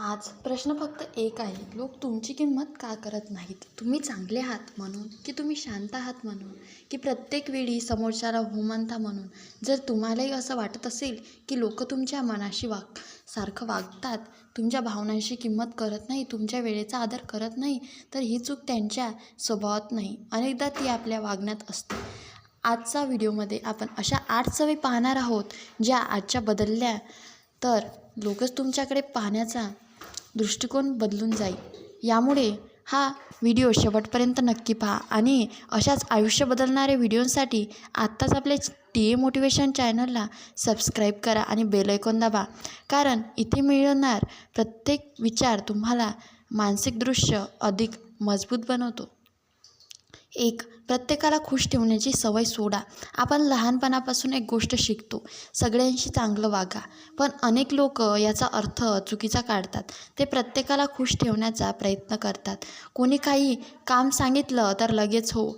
आज प्रश्न फक्त एक आहे, लोक तुमची किंमत का करत नाहीत? तुम्ही चांगले आहात म्हणून, की तुम्ही शांत आहात म्हणून, की प्रत्येक वेळी समोरच्याला हो म्हणता म्हणून? जर तुम्हालाही असं वाटत असेल की लोक तुमच्या मनाशी सारखं वागतात, तुमच्या भावनांची किंमत करत नाही, तुमच्या वेळेचा आदर करत नाही, तर ही चूक त्यांच्या स्वभावात नाही, अनेकदा ती आपल्या वागण्यात असते. आजच्या व्हिडिओमध्ये आपण अशा 8 सवयी पाहणार आहोत, ज्या आजच्या बदलल्या तर लोकच तुमच्याकडे पाहण्याचा दृष्टिकोन बदलून जाईल. यामुळे हा व्हिडिओ शेवटपर्यंत नक्की पहा आणि अशाच आयुष्य बदलणाऱ्या व्हिडिओसाठी आत्ताच आपल्या टी ए मोटिवेशन चॅनलला सबस्क्राईब करा आणि बेल आयकॉन दाबा, कारण इथे मिळणार प्रत्येक विचार तुम्हाला मानसिकदृष्ट्या अधिक मजबूत बनवतो. 1. प्रत्येकाला खुश ठेवण्याची सवय सोडा. आपण लहानपणापासून एक गोष्ट शिकतो, सगळ्यांशी चांगलं वागा. पण अनेक लोक याचा अर्थ चुकीचा काढतात. ते प्रत्येकाला खुश ठेवण्याचा प्रयत्न करतात. कोणी काही काम सांगितलं तर लगेच हो,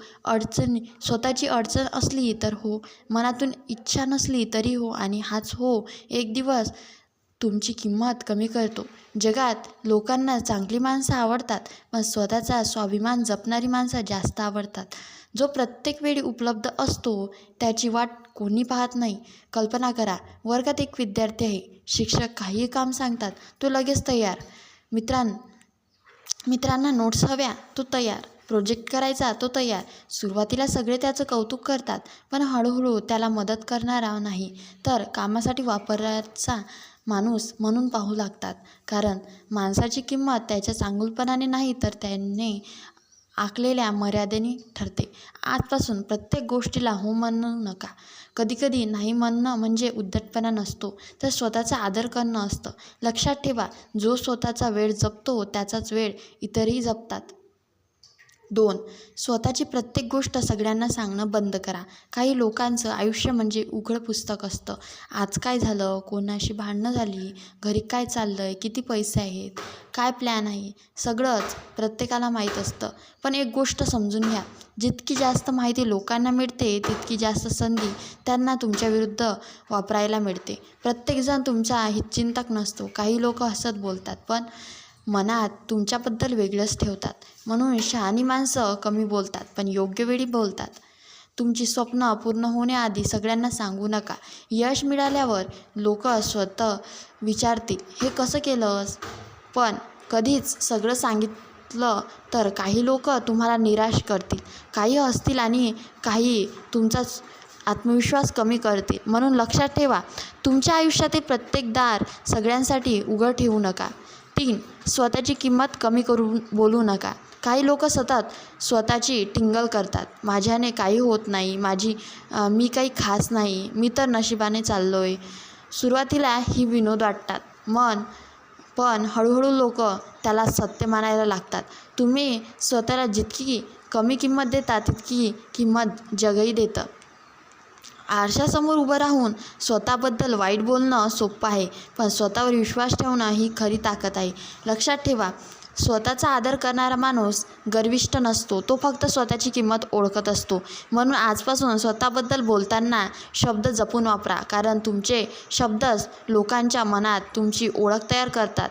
स्वतःची अडचण असली तर हो, मनातून इच्छा नसली तरी हो, आणि हाच हो एक दिवस तुमची किंमत कमी करतो. जगात लोकांना चांगली माणसं आवडतात, पण स्वतःचा स्वाभिमान जपणारी माणसं जास्त आवडतात. जो प्रत्येक वेळी उपलब्ध असतो त्याची वाट कोणी पाहत नाही. कल्पना करा, वर्गात एक विद्यार्थी आहे. शिक्षक काहीही काम सांगतात, तो लगेच तयार. मित्रांना नोट्स हव्या, तो तयार. प्रोजेक्ट करायचा, तो तयार. सुरुवातीला सगळे त्याचं कौतुक करतात, पण हळूहळू त्याला मदत करणारा नाही तर कामासाठी वापरायचा माणूस म्हणून पाहू लागतात. कारण माणसाची किंमत त्याच्या चांगुलपणाने नाही तर त्याने आखलेल्या मर्यादेने ठरते. आजपासून प्रत्येक गोष्टीला हो म्हणू नका. कधीकधी नाही म्हणणं म्हणजे उद्धटपणा नसतो, तर स्वतःचा आदर करणं असतं. लक्षात ठेवा, जो स्वतःचा वेळ जपतो त्याचाच वेळ इतरही जपतात. 2. स्वतःची प्रत्येक गोष्ट सगळ्यांना सांगणं बंद करा. काही लोकांचं आयुष्य म्हणजे उघड पुस्तक असतं. आज काय झालं, कोणाशी भांडणं झाली, घरी काय चाललं आहे, किती पैसे आहेत, काय प्लॅन आहे, सगळंच प्रत्येकाला माहीत असतं. पण एक गोष्ट समजून घ्या, जितकी जास्त माहिती लोकांना मिळते तितकी जास्त संधी त्यांना तुमच्याविरुद्ध वापरायला मिळते. प्रत्येकजण तुमचा हितचिंतक नसतो. काही लोक हसत बोलतात, पण मनात तुमच्याबद्दल वेगळंच ठेवतात. म्हणून शहाणी माणसं कमी बोलतात, पण योग्य वेळी बोलतात. तुमची स्वप्न पूर्ण होण्याआधी सगळ्यांना सांगू नका. यश मिळाल्यावर लोक स्वतः विचारतील, हे कसं केलंस? पण कधीच सगळं सांगितलं तर काही लोक तुम्हाला निराश करतील, काही हसतील आणि काही तुमचा आत्मविश्वास कमी करतील. म्हणून लक्षात ठेवा, तुमच्या आयुष्यातील प्रत्येक दार सगळ्यांसाठी उघड ठेवू नका. 3. स्वतःची किंमत कमी करून बोलू नका. काही लोक सतत स्वतःची टिंगल करतात. माझ्याने काही होत नाही, मी काही खास नाही, मी तर नशिबाने चाललो आहे. सुरुवातीला ही विनोद वाटतात, पण हळूहळू लोक त्याला सत्य मानायला लागतात. तुम्ही स्वतःला जितकी कमी किंमत देता तितकी किंमत जगही देतं. आरशासमोर उभं राहून स्वतःबद्दल वाईट बोलणं सोपं आहे, पण स्वतःवर विश्वास ठेवणं ही खरी ताकद आहे. लक्षात ठेवा, स्वतःचा आदर करणारा माणूस गर्विष्ठ नसतो, तो फक्त स्वतःची किंमत ओळखत असतो. म्हणून आजपासून स्वतःबद्दल बोलताना शब्द जपून वापरा, कारण तुमचे शब्दच लोकांच्या मनात तुमची ओळख तयार करतात.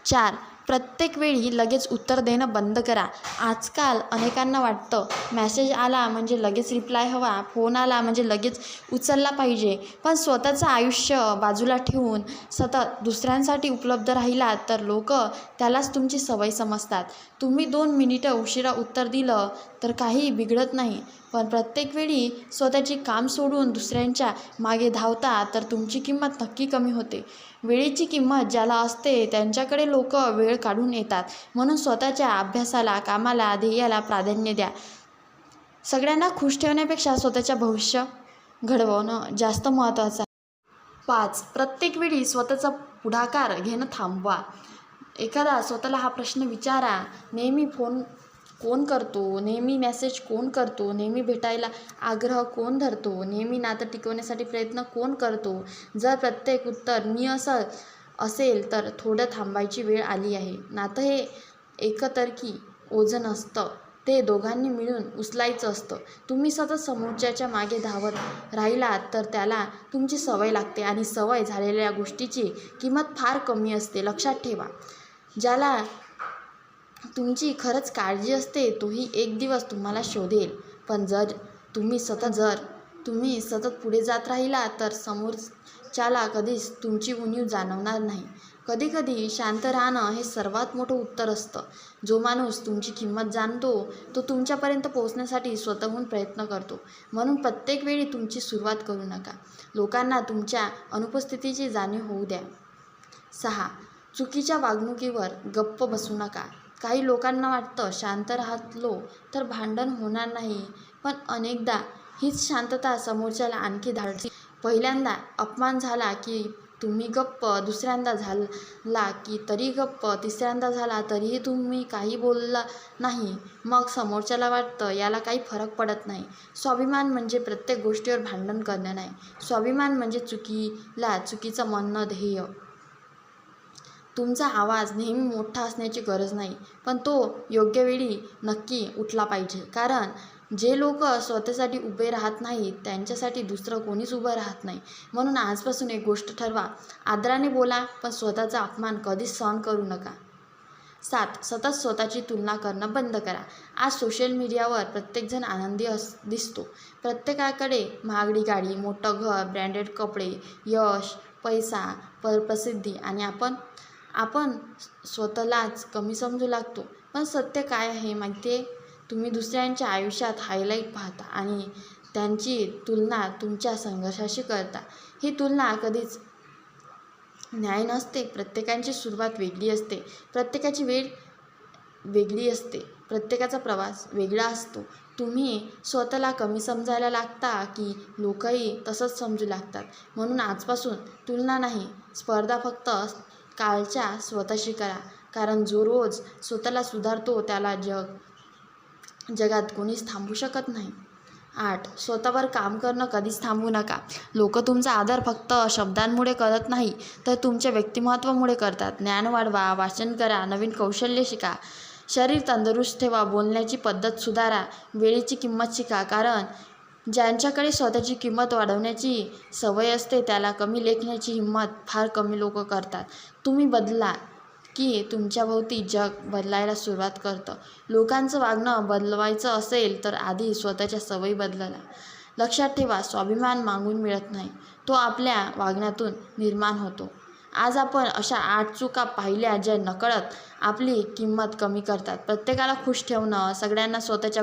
4. प्रत्येक वेळी लगेच उत्तर देणं बंद करा. आजकाल अनेकांना वाटतं, मेसेज आला म्हणजे लगेच रिप्लाय हवा, फोन आला म्हणजे लगेच उचलला पाहिजे. पण स्वतःचं आयुष्य बाजूला ठेवून सतत दुसऱ्यांसाठी उपलब्ध राहिलात तर लोक त्यालाच तुमची सवय समजतात. तुम्ही 2 मिनिटं उशिरा उत्तर दिलं तर काही बिघडत नाही, पण प्रत्येक वेळी स्वतःची काम सोडून दुसऱ्यांच्या मागे धावता तर तुमची किंमत नक्की कमी होते. वेळेची किंमत ज्याला असते त्यांच्याकडे लोक वेळ काढून येतात. म्हणून स्वतःच्या अभ्यासाला, कामाला, ध्येयाला प्राधान्य द्या. सगळ्यांना खुश ठेवण्यापेक्षा स्वतःच्या भविष्य घडवणं जास्त महत्त्वाचं आहे. 5. प्रत्येक वेळी स्वतःचा पुढाकार घेणं थांबवा. एखादा स्वतःला हा प्रश्न विचारा, नेहमी फोन कोण करतो, नेहमी मेसेज कोण करतो, नेहमी भेटायला आग्रह कोण धरतो, नेहमी नातं टिकवण्यासाठी प्रयत्न कोण करतो? जर प्रत्येक उत्तर मी असं असेल तर थोडं थांबायची वेळ आली आहे. नातं हे एकतर्फी ओझं नसतं, ते दोघांनी मिळून उचलायचं असतं. तुम्ही सतत समोरच्याच्या मागे धावत राहिलात तर त्याला तुमची सवय लागते आणि सवय झालेल्या गोष्टीची किंमत फार कमी असते. लक्षात ठेवा, ज्याला तुमची खरंच काळजी असते तोही एक दिवस तुम्हाला शोधेल. पण जर तुम्ही सतत पुढे जात राहिला तर समोरच्याला कधीच तुमची उणीव जाणवणार नाही. कधीकधी शांत राहणं हे सर्वात मोठं उत्तर असतं. जो माणूस तुमची किंमत जाणतो तो तुमच्यापर्यंत पोहोचण्यासाठी स्वतःहून प्रयत्न करतो. म्हणून प्रत्येक वेळी तुमची सुरुवात करू नका. लोकांना तुमच्या अनुपस्थितीची जाणीव होऊ द्या. 6. चुकीच्या वागणुकीवर गप्प बसू नका. काही लोकांना वाटतं शांत राहिलो तर भांडण होणार नाही, पण अनेकदा हीच शांतता समोरच्याला आणखी धाडसी. पहिल्यांदा अपमान झाला की तुम्ही गप्प, दुसऱ्यांदा झाला की तरी गप्प, तिसऱ्यांदा झाला तरीही तुम्ही काही बोलला नाही. मग समोरच्याला वाटतं याला काही फरक पडत नाही. स्वाभिमान म्हणजे प्रत्येक गोष्टीवर भांडण करणं नाही. स्वाभिमान म्हणजे चुकीला चुकीचं म्हणणं ध्येय. तुमचा आवाज नेहमी मोठा असण्याची गरज नाही, पण तो योग्य वेळी नक्की उठला पाहिजे. कारण जे लोक स्वतःसाठी उभे राहत नाहीत त्यांच्यासाठी दुसरं कोणीच उभं राहत नाही. म्हणून आजपासून एक गोष्ट ठरवा, आदराने बोला, पण स्वतःचा अपमान कधीच सहन करू नका. 7. सतत स्वतःची तुलना करणं बंद करा. आज सोशल मीडियावर प्रत्येकजण आनंदी दिसतो. प्रत्येकाकडे महागडी गाडी, मोठं घर, ब्रँडेड कपडे, यश, पैसा, प्रसिद्धी आणि आपण स्वतःलाच कमी समजू लागतो. पण सत्य काय आहे माहिती आहे? तुम्ही दुसऱ्यांच्या आयुष्यात हायलाईट पाहता आणि त्यांची तुलना तुमच्या संघर्षाशी करता. ही तुलना कधीच न्याय नसते. प्रत्येकाची सुरुवात वेगळी असते, प्रत्येकाची वेळ वेगळी असते, प्रत्येकाचा प्रवास वेगळा असतो. तुम्ही स्वतःला कमी समजायला लागता की लोकही तसंच समजू लागतात. म्हणून आजपासून तुलना नाही, स्पर्धा फक्त कालच्या स्वतःशी करा. कारण जो रोज स्वतःला सुधारतो त्याला जगात कोणीच थांबवू शकत नाही. 8. स्वतःवर काम करणं कधीच थांबवू नका. लोक तुमचा आदर फक्त शब्दांमुळे करत नाही तर तुमच्या व्यक्तिमत्त्वामुळे करतात. ज्ञान वाढवा, वाचन करा, नवीन कौशल्य शिका, शरीर तंदुरुस्त ठेवा, बोलण्याची पद्धत सुधारा, वेळेची किंमत शिका. कारण ज्यांच्याकडे स्वतःची किंमत वाढवण्याची सवय असते त्याला कमी लेखण्याची हिंमत फार कमी लोक करतात. तुम्ही बदला की तुमच्याभोवती जग बदलायला सुरुवात करतं. लोकांचं वागणं बदलवायचं असेल तर आधी स्वतःच्या सवयी बदला. लक्षात ठेवा, स्वाभिमान मागून मिळत नाही, तो आपल्या वागण्यातून निर्माण होतो. आज आपण अशा 8 चुका पाहिल्या ज्या नकळत आपली किंमत कमी करतात. प्रत्येकाला खुश ठेवणं, सगळ्यांना स्वतःच्या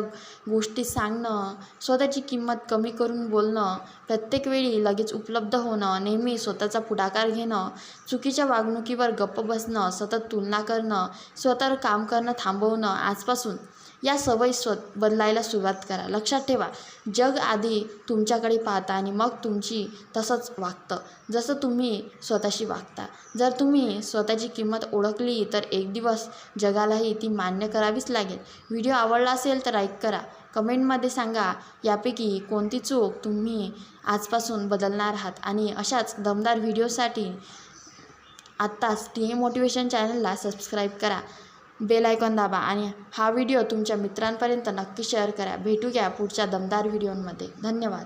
गोष्टी सांगणं, स्वतःची किंमत कमी करून बोलणं, प्रत्येक वेळी लगेच उपलब्ध होणं, नेहमी स्वतःचा पुढाकार घेणं, चुकीच्या वागणुकीवर गप्प बसणं, सतत तुलना करणं, स्वतःवर काम करणं थांबवणं. आजपासून या सवयी बदलायला सुरुवात करा. लक्षात ठेवा, जग आधी तुमच्याकडे पाहतं आणि मग तुमची तसंच वागतं जसं तुम्ही स्वतःशी वागता. जर तुम्ही स्वतःची किंमत ओळखली तर एक दिवस जगालाही ती मान्य करावीच लागेल. व्हिडिओ आवडला असेल तर लाईक करा, कमेंटमध्ये सांगा यापैकी कोणती चूक तुम्ही आजपासून बदलणार आहात. आणि अशाच दमदार व्हिडिओसाठी आत्ताच TM मोटिवेशन चॅनलला सबस्क्राईब करा, बेल आयकॉन दाबा आणि हा व्हिडिओ तुमच्या मित्रांपर्यंत नक्की शेअर करा. भेटूया पुढच्या दमदार व्हिडिओमध्ये. धन्यवाद.